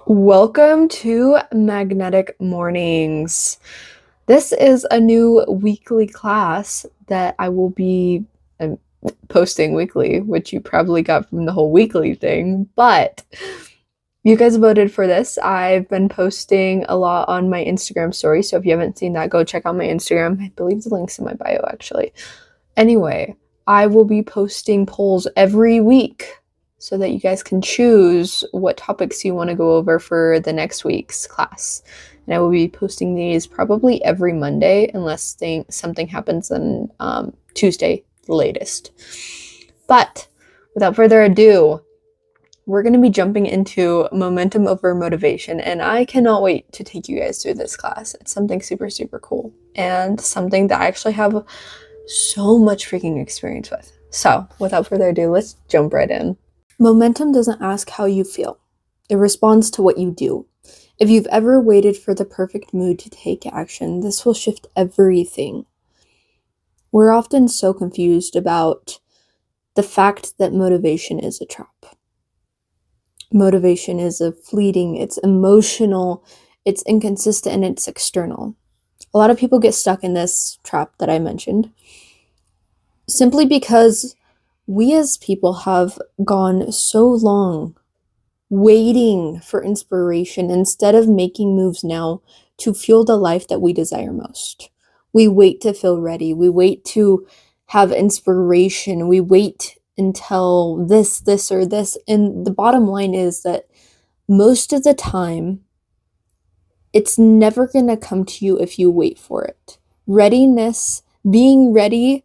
Welcome to Magnetic Mornings. This is a new weekly class that I will be posting weekly, which you probably got from the whole weekly thing, but you guys voted for this. I've been posting a lot on my Instagram story, so if you haven't seen that, go check out my Instagram. I believe the link's in my bio, actually. Anyway, I will be posting polls every week so that you guys can choose what topics you want to go over for the next week's class. And I will be posting these probably every Monday unless something happens on Tuesday, the latest. But without further ado, we're going to be jumping into momentum over motivation, and I cannot wait to take you guys through this class. It's something super, super cool and something that I actually have so much freaking experience with. So, without further ado, let's jump right in. Momentum doesn't ask how you feel. It responds to what you do. If you've ever waited for the perfect mood to take action, this will shift everything. We're often so confused about the fact that motivation is a trap. Motivation is a fleeting, it's emotional, it's inconsistent, and it's external. A lot of people get stuck in this trap that I mentioned simply because we as people have gone so long waiting for inspiration instead of making moves now to fuel the life that we desire most. We wait to feel ready. We wait to have inspiration. We wait until this, or this. And the bottom line is that most of the time, it's never going to come to you if you wait for it. Readiness, being ready,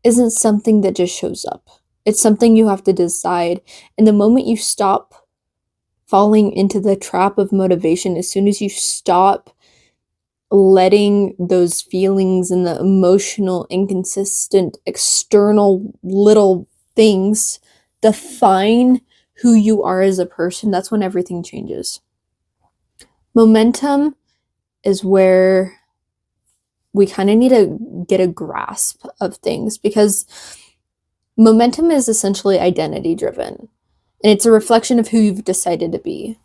isn't something that just shows up. It's something you have to decide. And the moment you stop falling into the trap of motivation, as soon as you stop letting those feelings and the emotional, inconsistent, external little things define who you are as a person, that's when everything changes. Momentum is where we kind of need to get a grasp of things, because momentum is essentially identity driven, and it's a reflection of who you've decided to be.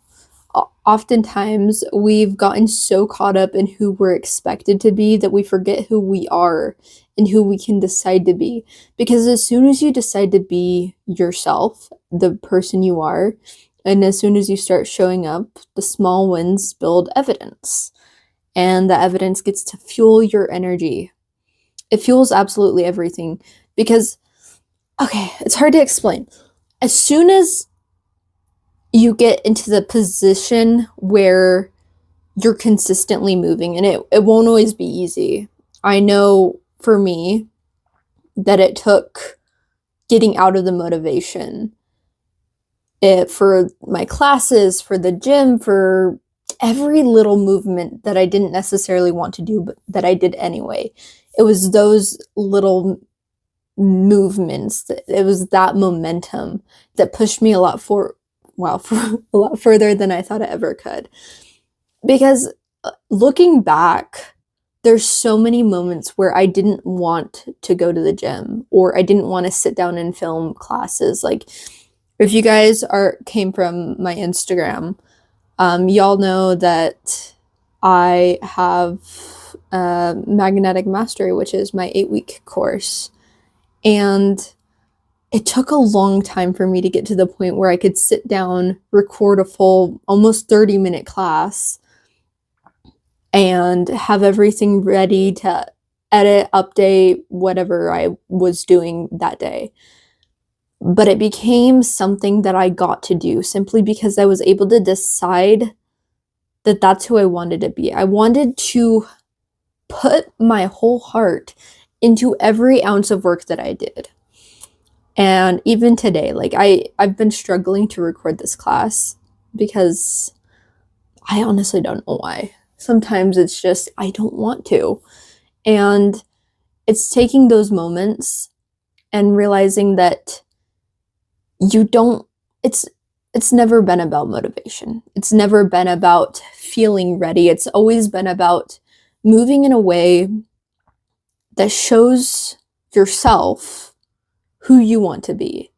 Oftentimes, we've gotten so caught up in who we're expected to be that we forget who we are and who we can decide to be. Because as soon as you decide to be yourself, the person you are, and as soon as you start showing up, the small wins build evidence. And the evidence gets to fuel your energy. It fuels absolutely everything. Because, okay, it's hard to explain. As soon as you get into the position where you're consistently moving, and it won't always be easy. I know for me that it took getting out of the motivation for my classes, for the gym, for every little movement that I didn't necessarily want to do, but that I did anyway. It was those little movements, it was that momentum that pushed me a lot further than I thought it ever could. Because looking back, there's so many moments where I didn't want to go to the gym, or I didn't want to sit down and film classes. Like, if you guys came from my Instagram, y'all know that I have Magnetic Mastery, which is my 8-week course. And it took a long time for me to get to the point where I could sit down, record a full, almost 30-minute class, and have everything ready to edit, update, whatever I was doing that day. But it became something that I got to do simply because I was able to decide that that's who I wanted to be. I wanted to put my whole heart into every ounce of work that I did. And even today, like I've been struggling to record this class because I honestly don't know why. Sometimes it's just I don't want to. And it's taking those moments and realizing that it's never been about motivation. It's never been about feeling ready. It's always been about moving in a way that shows yourself who you want to be.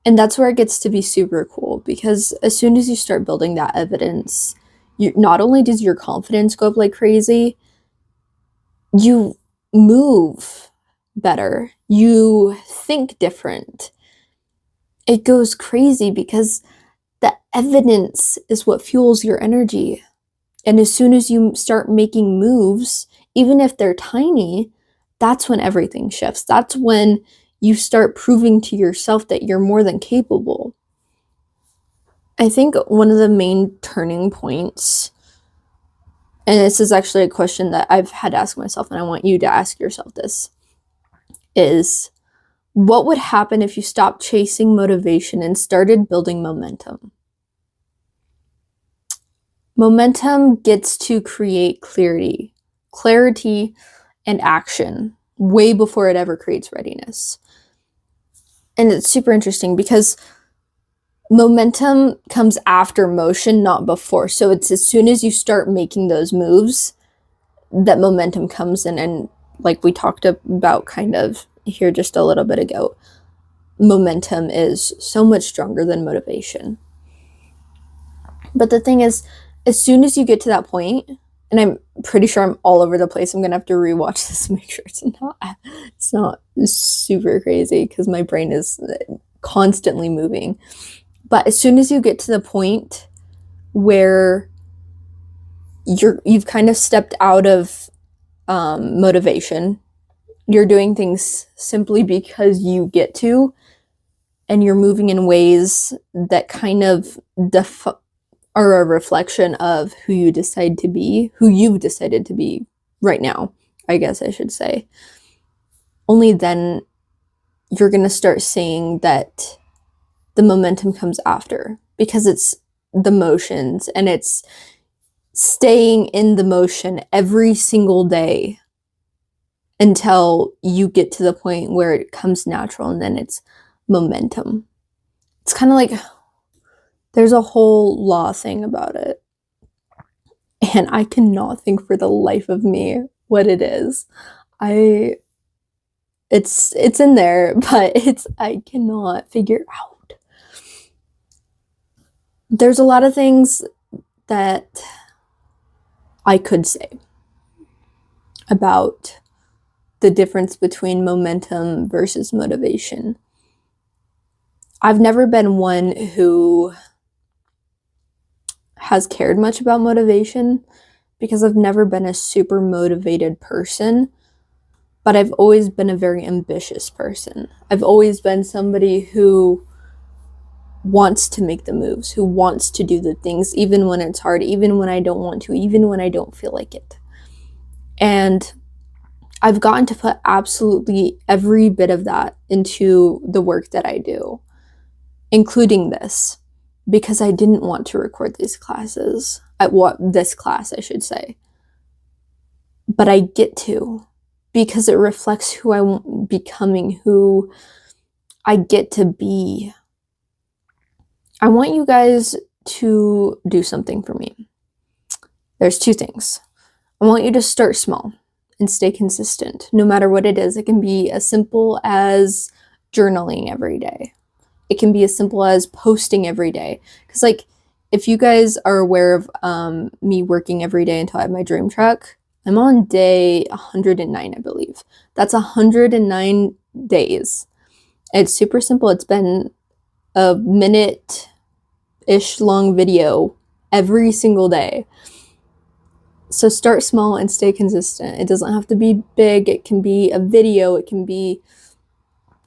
And that's where it gets to be super cool, because as soon as you start building that evidence, you not only does your confidence go up like crazy, you move better, you think different. It goes crazy because the evidence is what fuels your energy. And as soon as you start making moves, even if they're tiny, that's when everything shifts. That's when you start proving to yourself that you're more than capable. I think one of the main turning points, and this is actually a question that I've had to ask myself, and I want you to ask yourself this, is what would happen if you stopped chasing motivation and started building momentum? Momentum gets to create clarity and action way before it ever creates readiness. And it's super interesting because momentum comes after motion, not before. So it's as soon as you start making those moves that momentum comes in. And like we talked about kind of here just a little bit ago, momentum is so much stronger than motivation. But the thing is, as soon as you get to that point, and I'm pretty sure I'm all over the place, I'm gonna have to rewatch this to make sure it's not super crazy, because my brain is constantly moving. But as soon as you get to the point where you've kind of stepped out of motivation, you're doing things simply because you get to, and you're moving in ways that kind of are a reflection of who you've decided to be right now, I guess I should say. Only then you're going to start seeing that the momentum comes after, because it's the motions, and it's staying in the motion every single day until you get to the point where it comes natural, and then it's momentum. It's kind of like there's a whole law thing about it, and I cannot think for the life of me what it is. It's in there, but I cannot figure it out. There's a lot of things that I could say about the difference between momentum versus motivation. I've never been one who has cared much about motivation, because I've never been a super motivated person, but I've always been a very ambitious person. I've always been somebody who wants to make the moves, who wants to do the things, even when it's hard, even when I don't want to, even when I don't feel like it. And I've gotten to put absolutely every bit of that into the work that I do, including this, because I didn't want to record these classes, this class, I should say. But I get to, because it reflects who I'm becoming, who I get to be. I want you guys to do something for me. There's two things. I want you to start small and stay consistent, no matter what it is. It can be as simple as journaling every day. It can be as simple as posting every day. Because, like, if you guys are aware of me working every day until I have my dream truck, I'm on day 109, I believe. That's 109 days. It's super simple. It's been a minute-ish long video every single day. So start small and stay consistent. It doesn't have to be big. It can be a video. It can be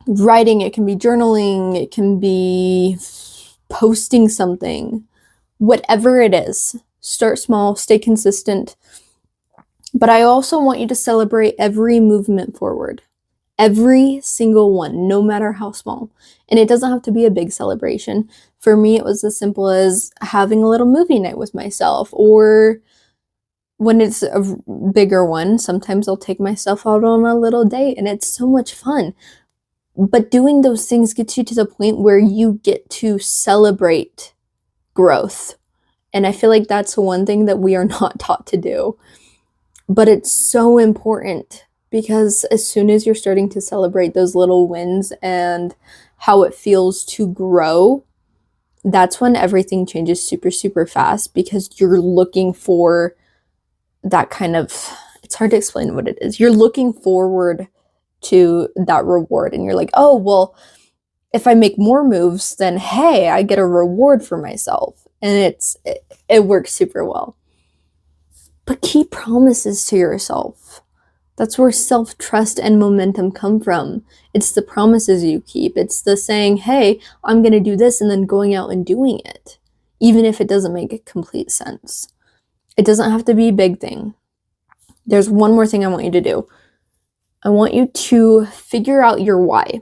writing. It can be journaling. It can be posting something. Whatever it is, start small, stay consistent. But I also want you to celebrate every movement forward. Every single one, no matter how small. And it doesn't have to be a big celebration. For me, it was as simple as having a little movie night with myself, or when it's a bigger one, sometimes I'll take myself out on a little date, and it's so much fun. But doing those things gets you to the point where you get to celebrate growth. And I feel like that's one thing that we are not taught to do. But it's so important, because as soon as you're starting to celebrate those little wins and how it feels to grow, that's when everything changes super, super fast, because you're looking for that kind of, it's hard to explain what it is. You're looking forward to that reward, and you're like, oh, well, if I make more moves, then hey, I get a reward for myself. And it works super well. But keep promises to yourself. That's where self-trust and momentum come from. It's the promises you keep. It's the saying, hey, I'm going to do this, and then going out and doing it, even if it doesn't make complete sense. It doesn't have to be a big thing. There's one more thing I want you to do. I want you to figure out your why.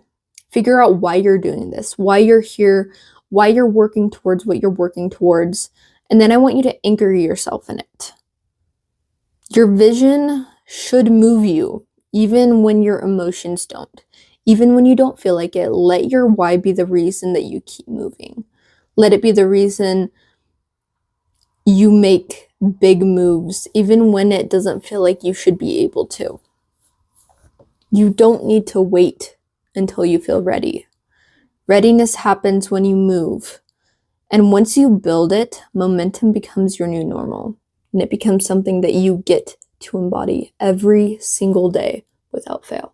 Figure out why you're doing this, why you're here, why you're working towards what you're working towards. And then I want you to anchor yourself in it. Your vision should move you, even when your emotions don't. Even when you don't feel like it, let your why be the reason that you keep moving. Let it be the reason you make big moves, even when it doesn't feel like you should be able to. You don't need to wait until you feel ready. Readiness happens when you move. And once you build it, momentum becomes your new normal. And it becomes something that you get to embody every single day without fail.